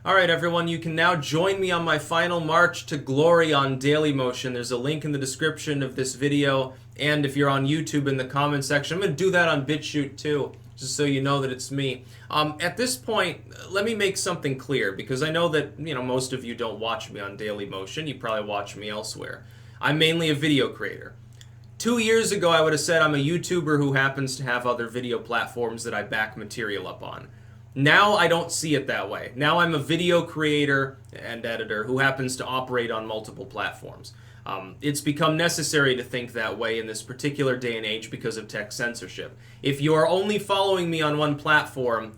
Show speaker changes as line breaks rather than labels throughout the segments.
Alright everyone, you can now join me on my final march to glory on Dailymotion. There's a link in the description of this video, and if you're on YouTube in the comment section. I'm going to do that on BitChute too, just so you know that it's me. At this point, let me make something clear, because I know that most of you don't watch me on Dailymotion. You probably watch me elsewhere. I'm mainly a video creator. 2 years ago, I would have said I'm a YouTuber who happens to have other video platforms that I back material up on. Now I don't see it that way. Now I'm a video creator and editor who happens to operate on multiple platforms. It's become necessary to think that way in this particular day and age because of tech censorship. If you are only following me on one platform,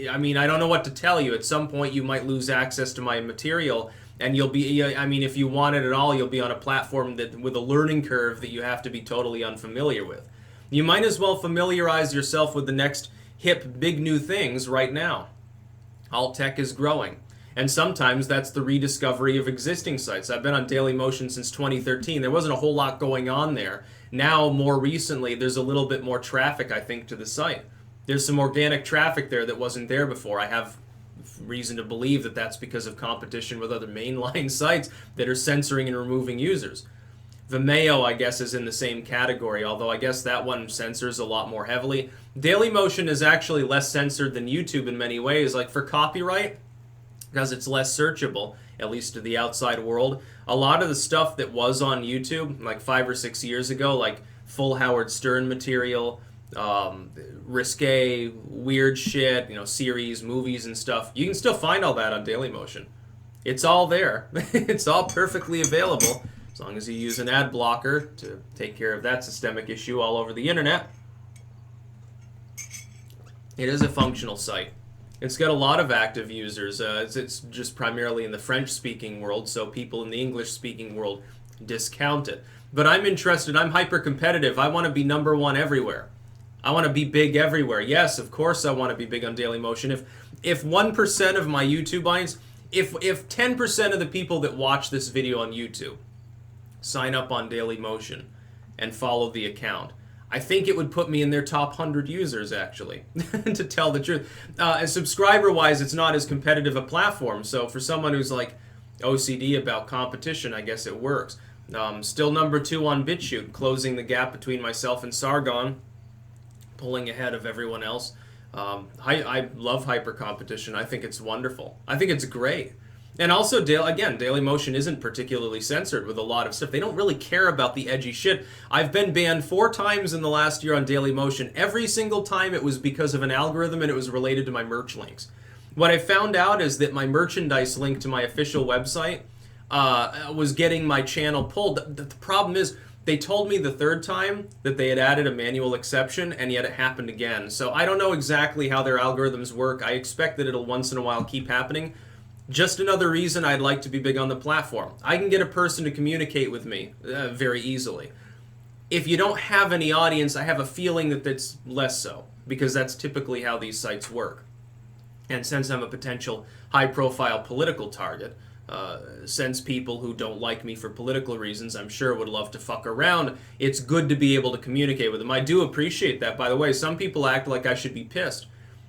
I mean, I don't know what to tell you. At some point you might lose access to my material, and you'll be, I mean, if you want it at all, you'll be on a platform that with a learning curve that you have to be totally unfamiliar with. You might as well familiarize yourself with the next hip, big new things right now. All tech is growing. And sometimes that's the rediscovery of existing sites. I've been on Dailymotion since 2013. There wasn't a whole lot going on there. Now, more recently, there's a little bit more traffic, I think, to the site. There's some organic traffic there that wasn't there before. I have reason to believe that that's because of competition with other mainline sites that are censoring and removing users. Vimeo, I guess, is in the same category, although I guess that one censors a lot more heavily. Dailymotion is actually less censored than YouTube in many ways, like for copyright, because it's less searchable, at least to the outside world. A lot of the stuff that was on YouTube, like 5 or 6 years ago, like full Howard Stern material, risque, weird shit, series, movies and stuff, you can still find all that on Dailymotion. It's all there. It's all perfectly available. As long as you use an ad blocker to take care of that systemic issue all over the internet. It is a functional site. It's got a lot of active users. It's just primarily in the French-speaking world, so people in the English-speaking world discount it. But I'm interested. I'm hyper-competitive. I want to be #1 everywhere. I want to be big everywhere. Yes, of course I want to be big on Dailymotion. If 1% of my YouTube audience, if 10% of the people that watch this video on YouTube sign up on Dailymotion and follow the account, I think it would put me in their top 100 users, actually, to tell the truth. Subscriber-wise, it's not as competitive a platform, so for someone who's like OCD about competition, I guess it works. Still #2 on BitChute, closing the gap between myself and Sargon, pulling ahead of everyone else. I love hyper competition. I think it's wonderful. I think it's great. And also, Dailymotion isn't particularly censored with a lot of stuff. They don't really care about the edgy shit. I've been banned 4 times in the last year on Dailymotion. Every single time it was because of an algorithm and it was related to my merch links. What I found out is that my merchandise link to my official website was getting my channel pulled. The problem is, they told me the 3rd time that they had added a manual exception, and yet it happened again. So I don't know exactly how their algorithms work. I expect that it'll once in a while keep happening. Just another reason I'd like to be big on the platform. I can get a person to communicate with me very easily. If you don't have any audience, I have a feeling that that's less so, because that's typically how these sites work. And since I'm a potential high-profile political target, since people who don't like me for political reasons, I'm sure would love to fuck around, it's good to be able to communicate with them. I do appreciate that, by the way. Some people act like I should be pissed.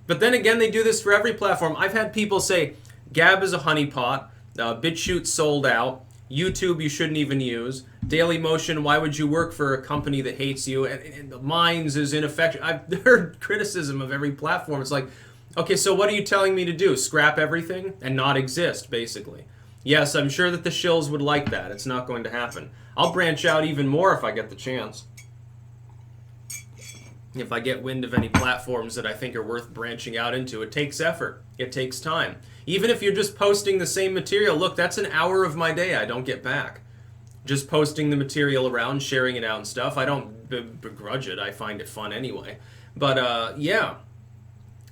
But then again, they do this for every platform. I've had people say, Gab is a honeypot, BitChute sold out, YouTube you shouldn't even use, Dailymotion, why would you work for a company that hates you, and Minds is ineffective. I've heard criticism of every platform. It's like, okay, so what are you telling me to do? Scrap everything and not exist, basically. Yes, I'm sure that the shills would like that. It's not going to happen. I'll branch out even more if I get the chance. If I get wind of any platforms that I think are worth branching out into. It takes effort. It takes time. Even if you're just posting the same material, look, that's an hour of my day I don't get back. Just posting the material around, sharing it out and stuff. I don't begrudge it. I find it fun anyway. But, yeah,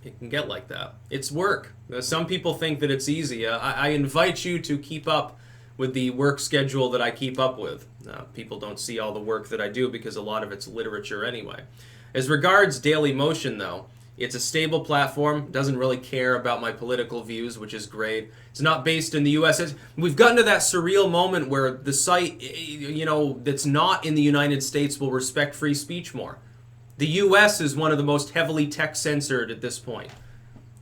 it can get like that. It's work. Some people think that it's easy. I invite you to keep up with the work schedule that I keep up with. People don't see all the work that I do because a lot of it's literature anyway. As regards Dailymotion, though, it's a stable platform, doesn't really care about my political views, which is great. It's not based in the U.S. We've gotten to that surreal moment where the site, that's not in the United States will respect free speech more. The U.S. is one of the most heavily tech censored at this point.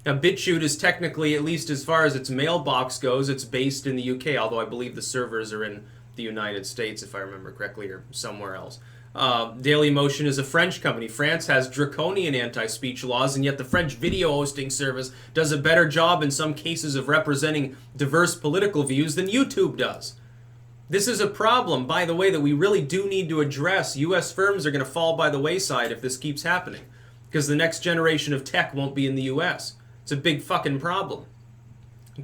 Now, BitChute is technically, at least as far as its mailbox goes, it's based in the UK, although I believe the servers are in the United States, if I remember correctly, or somewhere else. Dailymotion is a French company. France has draconian anti-speech laws, and yet the French video hosting service does a better job in some cases of representing diverse political views than YouTube does. This is a problem, by the way, that we really do need to address. U.S. firms are going to fall by the wayside if this keeps happening, because the next generation of tech won't be in the U.S. It's a big fucking problem.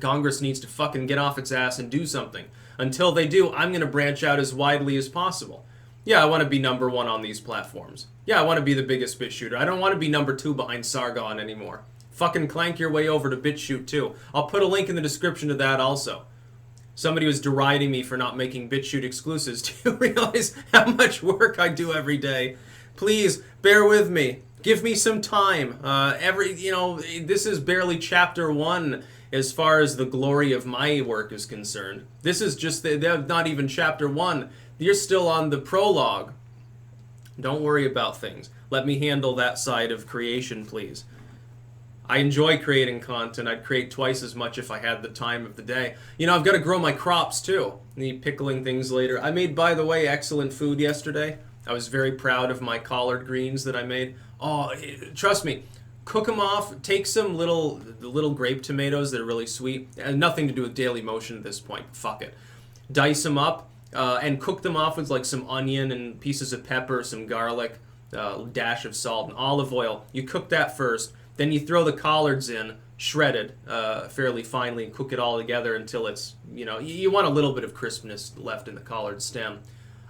Congress needs to fucking get off its ass and do something. Until they do, I'm going to branch out as widely as possible. Yeah, I want to be number one on these platforms. Yeah, I want to be the biggest BitChuter. I don't want to be number two behind Sargon anymore. Fucking clank your way over to BitChute too. I'll put a link in the description to that also. Somebody was deriding me for not making BitChute exclusives. Do you realize how much work I do every day? Please, bear with me. Give me some time. This is barely chapter 1 as far as the glory of my work is concerned. This is just, not even chapter 1. You're still on the prologue. Don't worry about things. Let me handle that side of creation, please. I enjoy creating content. I'd create twice as much if I had the time of the day. You know, I've got to grow my crops too. Need pickling things later. I made, by the way, excellent food yesterday. I was very proud of my collard greens that I made. Oh, trust me. Cook them off. Take some little grape tomatoes that are really sweet. Nothing to do with Dailymotion at this point. Fuck it. Dice them up. And cook them off with like some onion and pieces of pepper, some garlic, dash of salt and olive oil. You cook that first, then you throw the collards in, shredded fairly finely, and cook it all together until it's, you want a little bit of crispness left in the collard stem.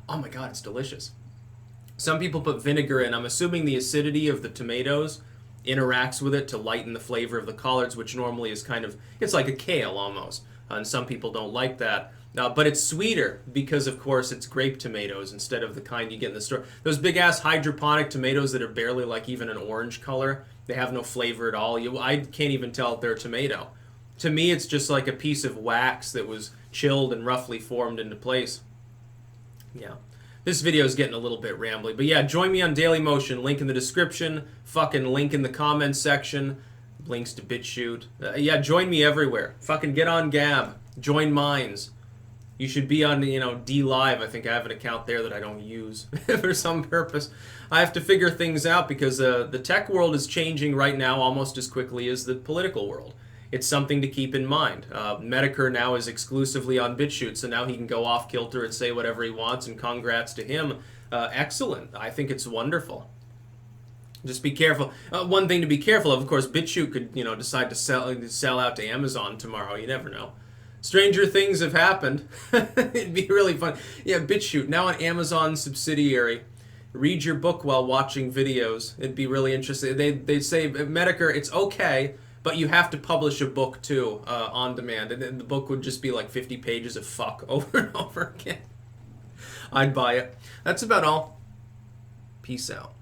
Oh my god, it's delicious. Some people put vinegar in. I'm assuming the acidity of the tomatoes interacts with it to lighten the flavor of the collards, which normally is it's like a kale almost. And some people don't like that. But it's sweeter because, of course, it's grape tomatoes instead of the kind you get in the store. Those big-ass hydroponic tomatoes that are barely like even an orange color, they have no flavor at all. I can't even tell if they're a tomato. To me, it's just like a piece of wax that was chilled and roughly formed into place. Yeah. This video is getting a little bit rambly. But yeah, join me on Dailymotion. Link in the description. Fucking link in the comments section. Links to BitChute. Yeah, join me everywhere. Fucking get on Gab. Join Minds. You should be on, D Live. I think I have an account there that I don't use for some purpose. I have to figure things out because the tech world is changing right now almost as quickly as the political world. It's something to keep in mind. Medicare now is exclusively on BitChute, so now he can go off kilter and say whatever he wants, and congrats to him. Excellent. I think it's wonderful. Just be careful. One thing to be careful of course, BitChute could, decide to sell out to Amazon tomorrow. You never know. Stranger things have happened. It'd be really fun. Yeah, BitChute, now an Amazon subsidiary. Read your book while watching videos. It'd be really interesting. They say, Medicare, it's okay, but you have to publish a book too, on demand. And the book would just be like 50 pages of fuck over and over again. I'd buy it. That's about all. Peace out.